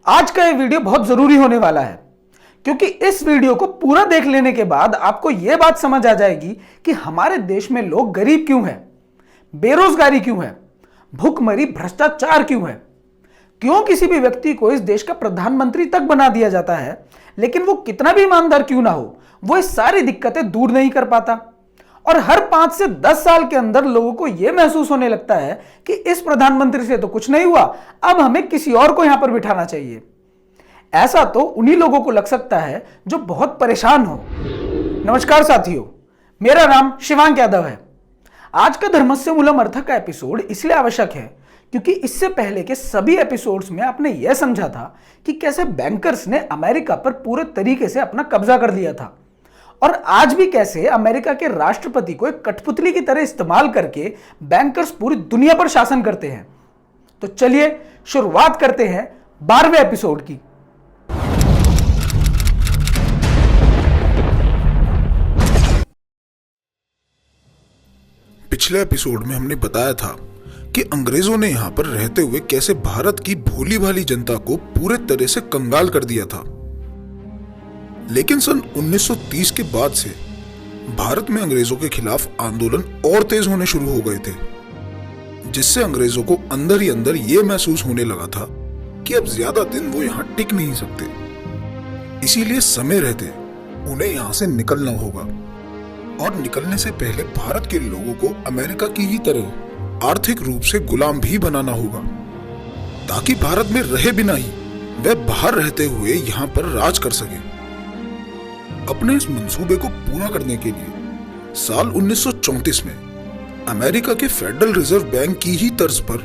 आज का ये वीडियो बहुत जरूरी होने वाला है क्योंकि इस वीडियो को पूरा देख लेने के बाद आपको यह बात समझ आ जाएगी कि हमारे देश में लोग गरीब क्यों हैं, बेरोजगारी क्यों है, भूखमरी भ्रष्टाचार क्यों है, क्यों किसी भी व्यक्ति को इस देश का प्रधानमंत्री तक बना दिया जाता है लेकिन वो कितना भी ईमानदार क्यों ना हो वो इस सारी दिक्कतें दूर नहीं कर पाता। और हर 5 से 10 साल के अंदर लोगों को यह महसूस होने लगता है कि इस प्रधानमंत्री से तो कुछ नहीं हुआ, अब हमें किसी और को यहां पर बिठाना चाहिए। ऐसा तो उन्हीं लोगों को लग सकता है जो बहुत परेशान हो। नमस्कार साथियों, मेरा नाम शिवांक यादव है। आज का धर्मस्य मूलम अर्थ का एपिसोड इसलिए आवश्यक है क्योंकि इससे पहले के सभी एपिसोड्स में आपने यह समझा था कि कैसे बैंकर्स ने अमेरिका पर पूरे तरीके से अपना कब्जा कर लिया था और आज भी कैसे अमेरिका के राष्ट्रपति को एक कठपुतली की तरह इस्तेमाल करके बैंकर्स पूरी दुनिया पर शासन करते हैं। तो चलिए शुरुआत करते हैं 12वें एपिसोड की। पिछले एपिसोड में हमने बताया था कि अंग्रेजों ने यहां पर रहते हुए कैसे भारत की भोली भाली जनता को पूरे तरह से कंगाल कर दिया था। लेकिन सन 1930 के बाद से भारत में अंग्रेजों के खिलाफ आंदोलन और तेज होने शुरू हो गए थे, जिससे अंग्रेजों को अंदर ही अंदर यह महसूस होने लगा था कि अब ज्यादा दिन वो यहां टिक नहीं सकते। इसीलिए समय रहते उन्हें यहां से निकलना होगा और निकलने से पहले भारत के लोगों को अमेरिका की ही तरह आर्थिक रूप से गुलाम भी बनाना होगा, ताकि भारत में रहे बिना ही वह बाहर रहते हुए यहां पर राज कर सके। अपने इस मंसूबे को पूरा करने के लिए साल 1934 में अमेरिका के फेडरल रिजर्व बैंक की ही तर्ज पर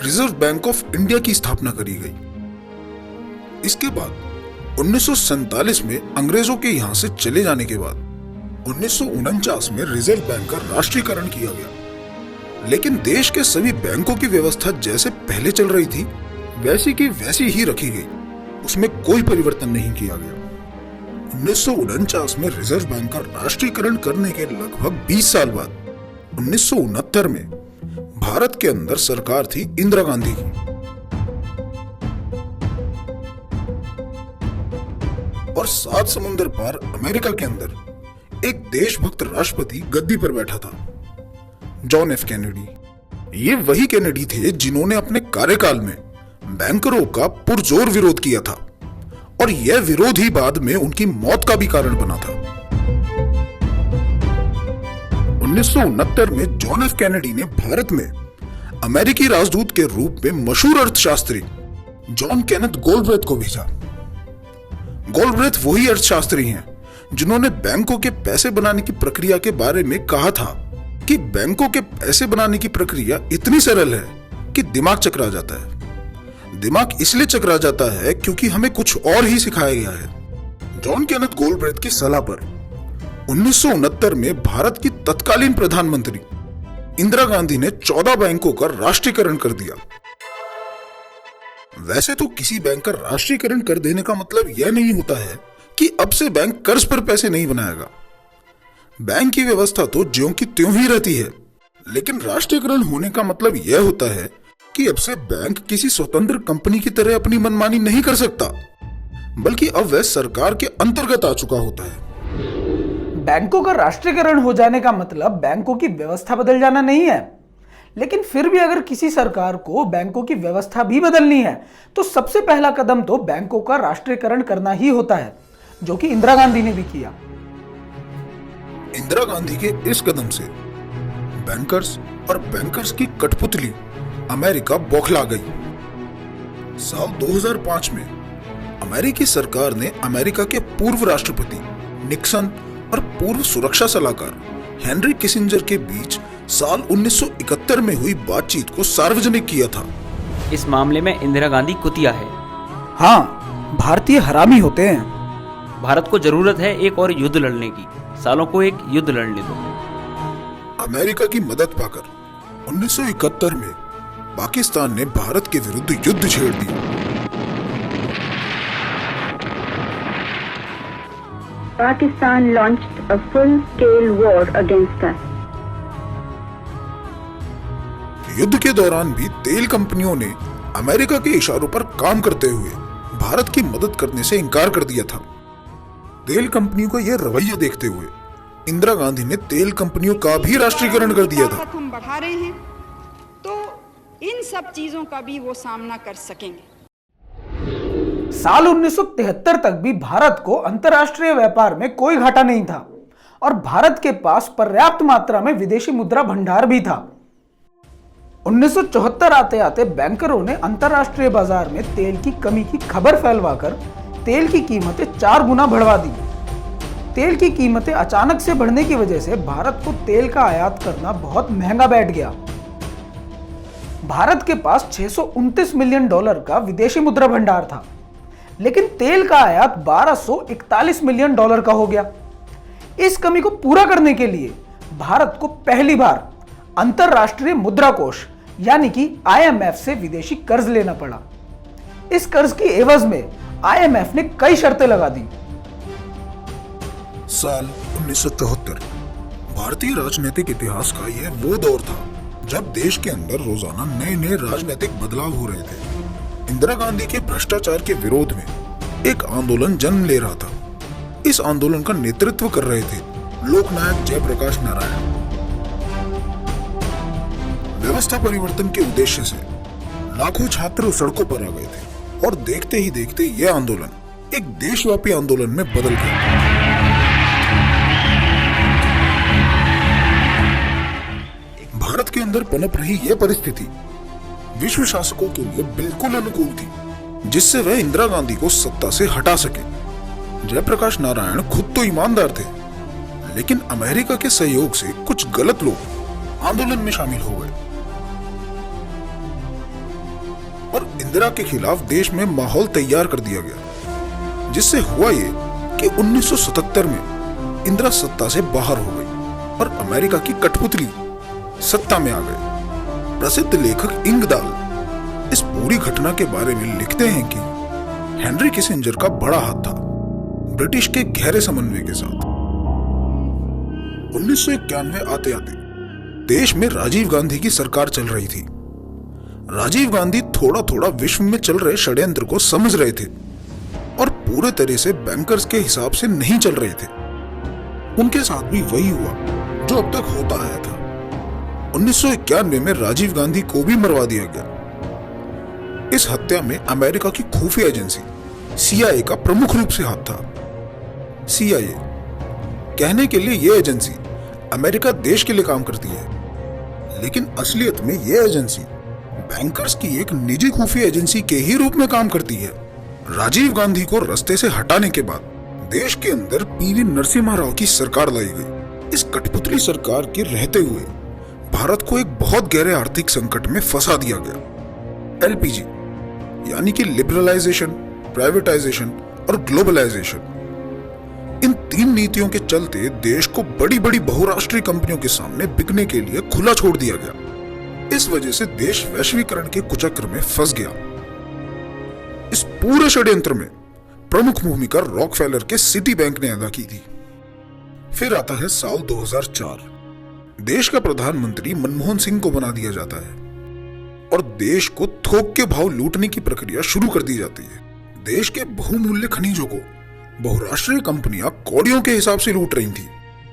रिजर्व बैंक ऑफ इंडिया की स्थापना करी गई। इसके बाद 1947 में अंग्रेजों के यहां से चले जाने के बाद 1949 में रिजर्व बैंक का राष्ट्रीयकरण किया गया। लेकिन देश के सभी बैंकों की व्यवस्था जैसे पहले चल रही थी वैसी की वैसी ही रखी गई, उसमें कोई परिवर्तन नहीं किया गया। 1949 में रिजर्व बैंक का राष्ट्रीयकरण करने के लगभग 20 साल बाद 1969 में भारत के अंदर सरकार थी इंदिरा गांधी की और 7 समुंदर पार अमेरिका के अंदर एक देशभक्त राष्ट्रपति गद्दी पर बैठा था, जॉन एफ कैनेडी। ये वही कैनेडी थे जिन्होंने अपने कार्यकाल में बैंकरों का पुरजोर विरोध किया था और यह विरोध ही बाद में उनकी मौत का भी कारण बना था। 1969 में जॉन एफ कैनेडी ने भारत में अमेरिकी राजदूत के रूप में मशहूर अर्थशास्त्री जॉन केनेथ गोल्डब्रेथ को भेजा। गोल्डब्रेथ वही अर्थशास्त्री हैं जिन्होंने बैंकों के पैसे बनाने की प्रक्रिया के बारे में कहा था कि बैंकों के पैसे बनाने की प्रक्रिया इतनी सरल है कि दिमाग चकरा जाता है। दिमाग इसलिए चकरा जाता है क्योंकि हमें कुछ और ही सिखाया गया है। जॉन केनेथ गोल्डब्रेथ की सलाह पर 1969 में भारत की तत्कालीन प्रधानमंत्री इंदिरा गांधी ने 14 बैंकों का राष्ट्रीयकरण कर दिया। वैसे तो किसी बैंक का राष्ट्रीयकरण कर देने का मतलब यह नहीं होता है कि अब से बैंक कर्ज पर पैसे नहीं बनाएगा। बैंक की व्यवस्था तो ज्यों की त्यों ही रहती है, लेकिन राष्ट्रीयकरण होने का मतलब यह होता है कि अब से बैंक किसी स्वतंत्र कंपनी की तरह अपनी मनमानी नहीं कर सकता, बल्कि अब वह सरकार के अंतर्गत आ चुका होता है। बैंकों का राष्ट्रीयकरण हो जाने का मतलब बैंकों की व्यवस्था बदल जाना नहीं है, लेकिन फिर भी अगर किसी सरकार को बैंकों की व्यवस्था भी बदलनी है तो सबसे पहला कदम तो बैंकों का राष्ट्रीयकरण करना ही होता है, जो कि इंदिरा गांधी ने भी किया। इंदिरा गांधी के इस कदम से बैंकर्स और बैंकर्स की कठपुतली अमेरिका बौखला गई। साल 2005 में अमेरिकी सरकार ने अमेरिका के पूर्व राष्ट्रपति निक्सन और पूर्व सुरक्षा सलाहकार हेनरी किसिंजर के बीच साल 1971 में हुई बातचीत को सार्वजनिक किया था। इस मामले में इंदिरा गांधी कुतिया है। हाँ, भारतीय हरामी होते हैं। भारत को जरूरत है एक और युद्ध लड़ने की, सालों को एक युद्ध लड़ने दो। अमेरिका की मदद पाकर 1971 में पाकिस्तान ने भारत के विरुद्ध युद्ध छेड़ दिया। Pakistan launched a full-scale war against us. युद्ध के दौरान भी तेल कंपनियों ने अमेरिका के इशारों पर काम करते हुए भारत की मदद करने से इनकार कर दिया था। तेल कंपनियों का यह रवैया देखते हुए इंदिरा गांधी ने तेल कंपनियों का भी राष्ट्रीयकरण कर दिया था। हम बढ़ा रहे हैं तो इन सब चीजों का भी वो सामना कर सकेंगे। साल 1973 तक भी भारत को अंतर्राष्ट्रीय व्यापार में कोई घाटा नहीं था और भारत के पास पर्याप्त मात्रा में विदेशी मुद्रा भंडार भी था। 1974 आते आते बैंकरों ने अंतर्राष्ट्रीय बाजार में तेल की कमी की खबर फैलवाकर तेल की कीमतें 4 गुना बढ़वा दी। तेल की कीमतें अचानक से बढ़ने की वजह से भारत को तेल का आयात करना बहुत महंगा बैठ गया। भारत के पास $629 मिलियन का विदेशी मुद्रा भंडार था, लेकिन तेल का आयात $1241 मिलियन का हो गया। इस कमी को पूरा करने के लिए भारत को पहली बार अंतर्राष्ट्रीय मुद्रा कोष यानी कि IMF से विदेशी कर्ज लेना पड़ा। इस कर्ज की एवज में IMF ने कई शर्तें लगा दी। साल 1974 भारतीय राजनीतिक इतिहास का यह वो दौर था जब देश के अंदर रोजाना नए नए राजनीतिक बदलाव हो रहे थे। इंदिरा गांधी के भ्रष्टाचार के विरोध में एक आंदोलन जन्म ले रहा था। इस आंदोलन का नेतृत्व कर रहे थे लोकनायक जयप्रकाश नारायण। व्यवस्था परिवर्तन के उद्देश्य से लाखों छात्र सड़कों पर आ गए थे और देखते ही देखते यह आंदोलन एक देशव्यापी आंदोलन में बदल गया। भारत के अंदर पनप रही यह परिस्थिति विश्व शासकों के लिए बिल्कुल अनुकूल थी, जिससे वह इंदिरा गांधी को सत्ता से हटा सके। जयप्रकाश नारायण खुद तो ईमानदार थे, लेकिन अमेरिका के सहयोग से कुछ गलत लोग आंदोलन में शामिल हो गए और इंदिरा के खिलाफ देश में माहौल तैयार कर दिया गया, जिससे हुआ ये कि 1977 में इंदिरा सत्ता से बाहर हो गई और अमेरिका की कठपुतली सत्ता में आ गए। प्रसिद्ध लेखक इंगदाल इस पूरी घटना के बारे में लिखते हैं कि हेनरी किसिंजर का बड़ा हाथ था ब्रिटिश के गहरे समन्वय के साथ। 1991 आते आते देश में राजीव गांधी की सरकार चल रही थी। राजीव गांधी थोड़ा थोड़ा विश्व में चल रहे षड्यंत्र को समझ रहे थे और पूरे तरह से बैंकर्स के हिसाब से नहीं चल रहे थे। उनके साथ भी वही हुआ जो अब तक होता आया था। 1991 में राजीव गांधी को भी मरवा दिया गया। इस हत्या में अमेरिका की खुफिया एजेंसी CIA का प्रमुख रूप से हाथ था। CIA कहने के लिए यह एजेंसी अमेरिका देश के लिए काम करती है, लेकिन असलियत में यह एजेंसी बैंकर्स की एक निजी खुफिया एजेंसी के ही रूप में काम करती है। राजीव गांधी को रास्ते से हटाने के बाद देश के अंदर PV नरसिम्हा राव की सरकार लाई गई। इस कठपुतली सरकार के रहते हुए भारत को एक बहुत गहरे आर्थिक संकट में फंसा दिया गया। LPG यानी कि लिबरलाइजेशन, प्राइवेटाइजेशन और ग्लोबलाइजेशन, इन 3 नीतियों के चलते देश को बड़ी बड़ी बहुराष्ट्रीय कंपनियों के सामने बिकने के लिए खुला छोड़ दिया गया। इस वजह से देश वैश्वीकरण के कुचक्र में फंस गया। इस पूरे षड्यंत्र में प्रमुख भूमिका रॉकफेलर के सिटी बैंक ने अदा की थी। फिर आता है साल 2004। देश का प्रधानमंत्री मनमोहन सिंह को बना दिया जाता है और देश को थोक के भाव लूटने की प्रक्रिया शुरू कर दी जाती है। देश के बहुमूल्य खनिजों को बहुराष्ट्रीय कंपनियां कौड़ियों के हिसाब से लूट रही थी।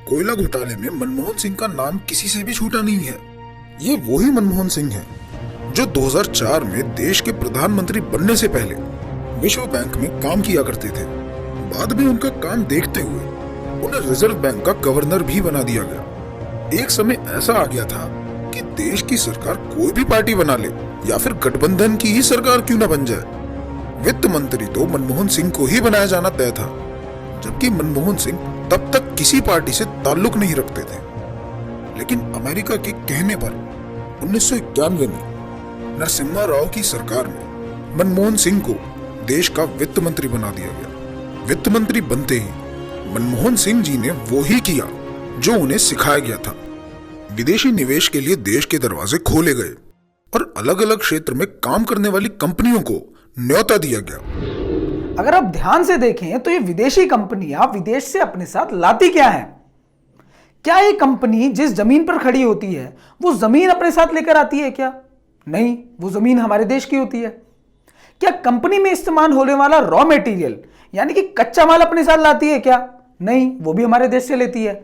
कोयला घोटाले में मनमोहन सिंह का नाम किसी से भी छूटा नहीं है। ये वही मनमोहन सिंह है जो 2004 में देश के प्रधानमंत्री बनने से पहले विश्व बैंक में काम किया करते थे। बाद में उनका काम देखते हुए उन्हें रिजर्व बैंक का गवर्नर भी बना दिया गया। एक समय ऐसा आ गया था कि देश की सरकार कोई भी पार्टी बना ले या फिर गठबंधन की ही सरकार क्यों न बन जाए, वित्त मंत्री तो मनमोहन सिंह को ही बनाया जाना तय था, जबकि मनमोहन सिंह तब तक किसी पार्टी से ताल्लुक नहीं रखते थे। लेकिन अमेरिका के कहने पर 1991 में नरसिम्हा राव की सरकार में मनमोहन सिंह को देश का वित्त मंत्री बना दिया गया। वित्त मंत्री बनते ही मनमोहन सिंह जी ने वो ही किया जो उन्हें सिखाया गया था। विदेशी निवेश के लिए देश के दरवाजे खोले गए और अलग अलग क्षेत्र में काम करने वाली कंपनियों को न्योता दिया गया। अगर आप ध्यान से देखें तो ये विदेशी कंपनियां विदेश से अपने साथ लाती क्या है? क्या ये कंपनी जिस जमीन पर खड़ी होती है वो जमीन अपने साथ लेकर आती है क्या? नहीं, वो जमीन हमारे देश की होती है। क्या कंपनी में इस्तेमाल होने वाला रॉ मटेरियल यानी कि कच्चा माल अपने साथ लाती है क्या? नहीं, वो भी हमारे देश से लेती है।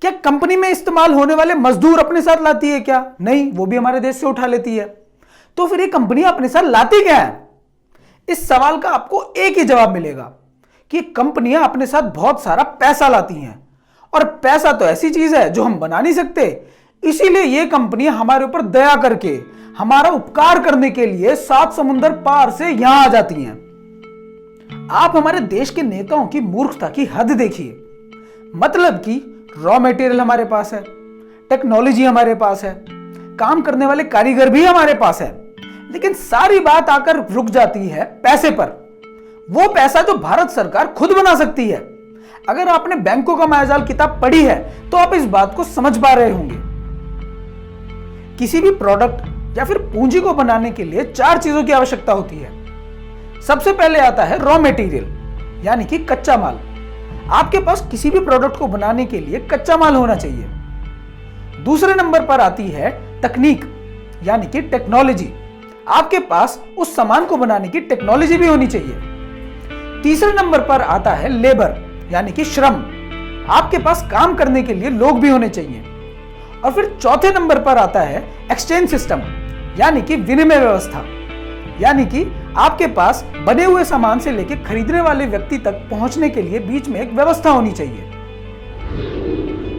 क्या कंपनी में इस्तेमाल होने वाले मजदूर अपने साथ लाती है क्या? नहीं, वो भी हमारे देश से उठा लेती है। तो फिर ये कंपनी अपने साथ लाती क्या है? इस सवाल का आपको एक ही जवाब मिलेगा कि कंपनियां अपने साथ बहुत सारा पैसा लाती हैं, और पैसा तो ऐसी चीज है जो हम बना नहीं सकते। इसीलिए ये कंपनियां हमारे ऊपर दया करके हमारा उपकार करने के लिए 7 समुंदर पार से यहां आ जाती हैं। आप हमारे देश के नेताओं की मूर्खता की हद देखिए। मतलब कि रॉ मटेरियल हमारे पास है, टेक्नोलॉजी हमारे पास है, काम करने वाले कारीगर भी हमारे पास है, लेकिन सारी बात आकर रुक जाती है पैसे पर। वो पैसा जो भारत सरकार खुद बना सकती है। अगर आपने बैंकों का मायाजाल किताब पढ़ी है तो आप इस बात को समझ पा रहे होंगे। किसी भी प्रोडक्ट या फिर पूंजी को बनाने के लिए 4 चीजों की आवश्यकता होती है। सबसे पहले आता है रॉ मटेरियल यानी कि कच्चा माल। आपके पास किसी भी प्रोडक्ट को बनाने के लिए कच्चा माल होना चाहिए। दूसरे नंबर पर आती है तकनीक यानी कि टेक्नोलॉजी। आपके पास उस सामान को बनाने की टेक्नोलॉजी भी होनी चाहिए। तीसरे नंबर पर आता है लेबर यानी कि श्रम। आपके पास काम करने के लिए लोग भी होने चाहिए। और फिर चौथे नंबर पर आता है एक्सचेंज सिस्टम यानी कि विनिमय व्यवस्था। यानी कि आपके पास बने हुए सामान से लेकर खरीदने वाले व्यक्ति तक पहुंचने के लिए बीच में एक व्यवस्था होनी चाहिए।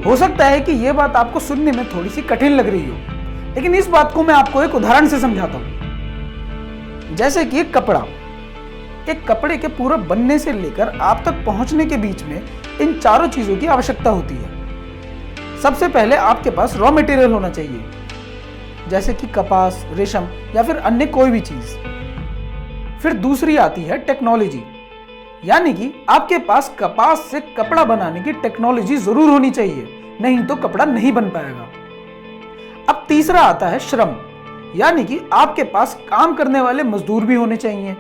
हो सकता है कि यह बात आपको सुनने में थोड़ी सी कठिन लग रही हो, लेकिन इस बात को मैं आपको एक उदाहरण से समझाता हूं। जैसे कि एक कपड़े के पूरा बनने से लेकर आप तक पहुंचने के बीच में इन चारों चीजों की आवश्यकता होती है। सबसे पहले आपके पास रॉ मटेरियल होना चाहिए, जैसे कि कपास, रेशम या फिर अन्य कोई भी चीज। फिर दूसरी आती है टेक्नोलॉजी, यानी कि आपके पास कपास से कपड़ा बनाने की टेक्नोलॉजी जरूर होनी चाहिए, नहीं तो कपड़ा नहीं बन पाएगा। अब तीसरा आता है श्रम, यानी कि आपके पास काम करने वाले मजदूर भी होने चाहिए।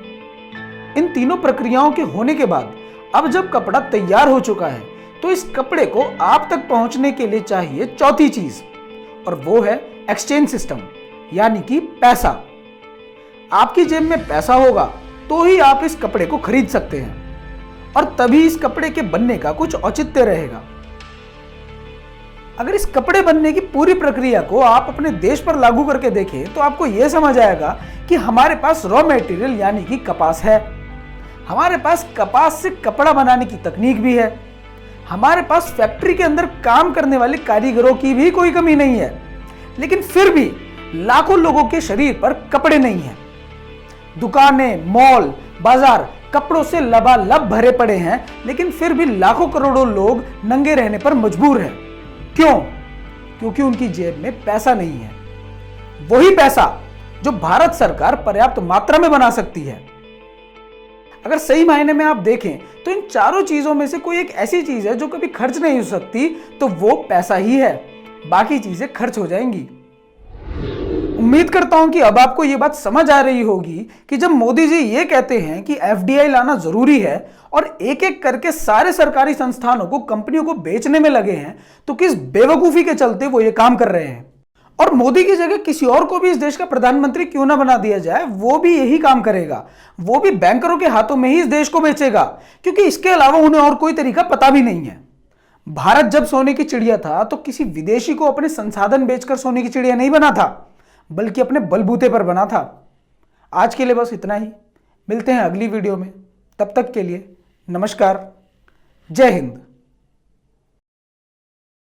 इन तीनों प्रक्रियाओं के होने के बाद अब जब कपड़ा तैयार हो चुका है तो इस कपड़े को आप तक पहुंचने के लिए चाहिए चौथी चीज, और वो है एक्सचेंज सिस्टम यानी कि पैसा। आपकी जेब में पैसा होगा तो ही आप इस कपड़े को खरीद सकते हैं, और तभी इस कपड़े के बनने का कुछ औचित्य रहेगा। अगर इस कपड़े बनने की पूरी प्रक्रिया को आप अपने देश पर लागू करके देखें तो आपको यह समझ आएगा कि हमारे पास रॉ मटेरियल यानी कि कपास है, हमारे पास कपास से कपड़ा बनाने की तकनीक भी है, हमारे पास फैक्ट्री के अंदर काम करने वाले कारीगरों की भी कोई कमी नहीं है, लेकिन फिर भी लाखों लोगों के शरीर पर कपड़े नहीं हैं। दुकानें, मॉल, बाजार कपड़ों से लबालब भरे पड़े हैं, लेकिन फिर भी लाखों करोड़ों लोग नंगे रहने पर मजबूर हैं। क्यों? क्योंकि उनकी जेब में पैसा नहीं है, वही पैसा जो भारत सरकार पर्याप्त मात्रा में बना सकती है। अगर सही मायने में आप देखें तो इन चारों चीजों में से कोई एक ऐसी चीज है जो कभी खर्च नहीं हो सकती, तो वो पैसा ही है। बाकी चीजें खर्च हो जाएंगी। उम्मीद करता हूं कि अब आपको यह बात समझ आ रही होगी कि जब मोदी जी ये कहते हैं कि एफडीआई लाना जरूरी है और एक एक करके सारे सरकारी संस्थानों को, कंपनियों को बेचने में लगे हैं, तो किस बेवकूफी के चलते वो ये काम कर रहे हैं। और मोदी की जगह किसी और को भी इस देश का प्रधानमंत्री क्यों ना बना दिया जाए, वो भी यही काम करेगा। वो भी बैंकरों के हाथों में ही इस देश को बेचेगा, क्योंकि इसके अलावा उन्हें और कोई तरीका पता भी नहीं है। भारत जब सोने की चिड़िया था तो किसी विदेशी को अपने संसाधन बेचकर सोने की चिड़िया नहीं बना था, बल्कि अपने बलबूते पर बना था। आज के लिए बस इतना ही। मिलते हैं अगली वीडियो में। तब तक के लिए नमस्कार। जय हिंद।